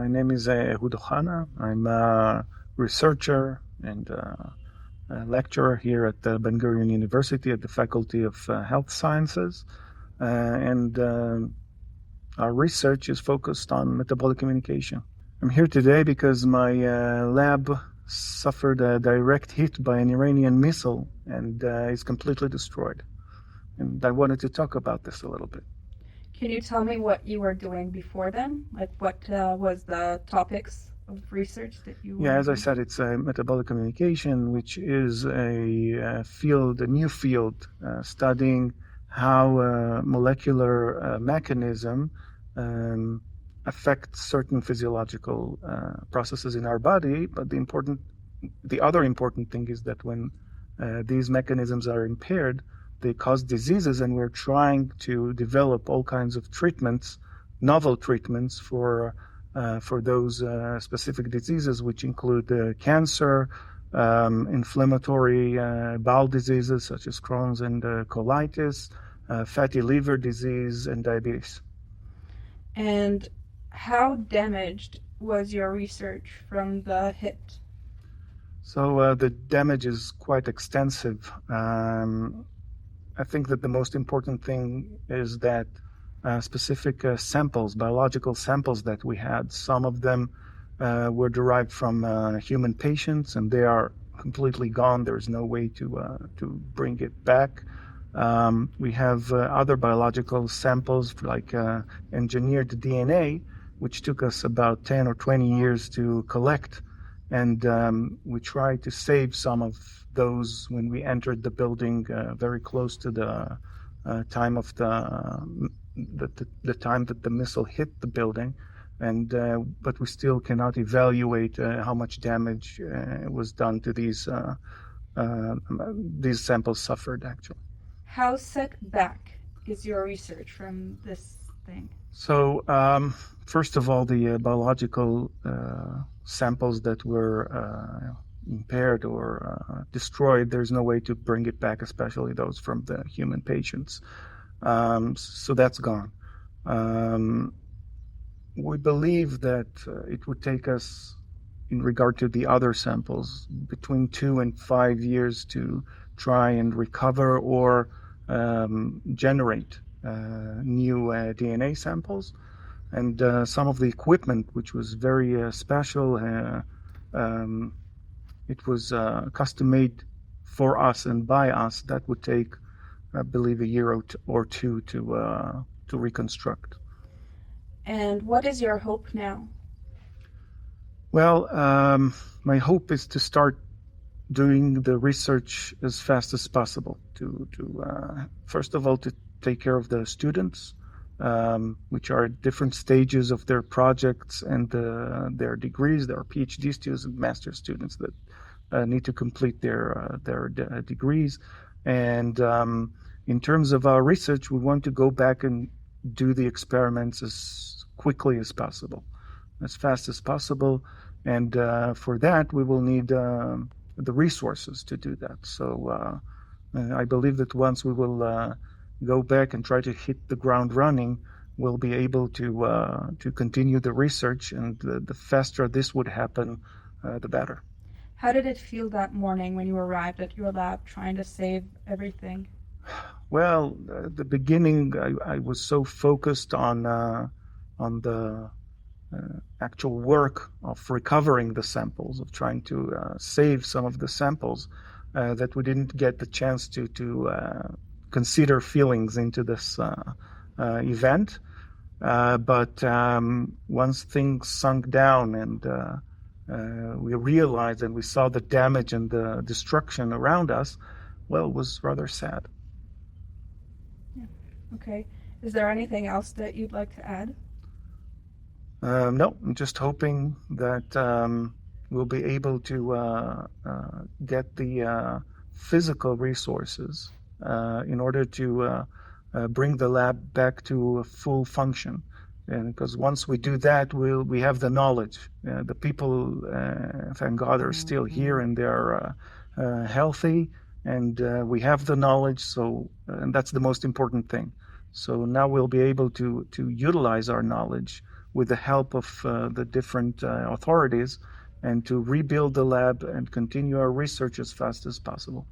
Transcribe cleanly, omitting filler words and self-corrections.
My name is Ehud Ohana. I'm a researcher and a lecturer here at Ben-Gurion University at the Faculty of Health Sciences. And our research is focused on metabolic communication. I'm here today because my lab suffered a direct hit by an Iranian missile and is completely destroyed. And I wanted to talk about this a little bit. Can you tell me what you were doing before then? Like what was the topics of research that you were Yeah, as I doing? said, it's metabolic communication, which is a field, a new field, studying how molecular mechanism affects certain physiological processes in our body. But the other important thing is that when these mechanisms are impaired, they cause diseases, and we're trying to develop all kinds of treatments, novel treatments for those specific diseases, which include cancer, inflammatory bowel diseases such as Crohn's and colitis, fatty liver disease, and diabetes. And how damaged was your research from the hit? So the damage is quite extensive. I think that the most important thing is that specific samples, biological samples that we had, some of them were derived from human patients, and they are completely gone. There's no way to bring it back. We have other biological samples like engineered DNA, which took us about 10 or 20 years to collect. And we tried to save some of those when we entered the building, very close to the time of the time that the missile hit the building, and but we still cannot evaluate how much damage was done to these samples suffered actually. How set back is your research from this thing? So first of all, the biological samples that were impaired or destroyed, there's no way to bring it back, especially those from the human patients. So that's gone. We believe that it would take us, in regard to the other samples, between 2 and 5 years to try and recover or generate new DNA samples. And some of the equipment, which was very special, it was custom made for us and by us. That would take, I believe, a year or two to reconstruct. And what is your hope now? Well, my hope is to start doing the research as fast as possible. To first of all, to take care of the students, which are at different stages of their projects and their degrees. There are PhD students and master students that need to complete their degrees. And in terms of our research, we want to go back and do the experiments as quickly as possible, as fast as possible. And for that, we will need the resources to do that. So I believe that once we will go back and try to hit the ground running, we'll be able to continue the research, and the faster this would happen, the better. How did it feel that morning when you arrived at your lab trying to save everything? Well, at the beginning, I was so focused on the actual work of recovering the samples, of trying to save some of the samples, that we didn't get the chance to consider feelings into this event. But once things sunk down and we realized and we saw the damage and the destruction around us, well, it was rather sad. Yeah. Okay. Is there anything else that you'd like to add? No, I'm just hoping that we'll be able to get the physical resources in order to bring the lab back to a full function. And because once we do that, we have the knowledge. The people, thank God, are still here and they're healthy, and we have the knowledge. So, and that's the most important thing. So now we'll be able to utilize our knowledge with the help of the different authorities, and to rebuild the lab and continue our research as fast as possible.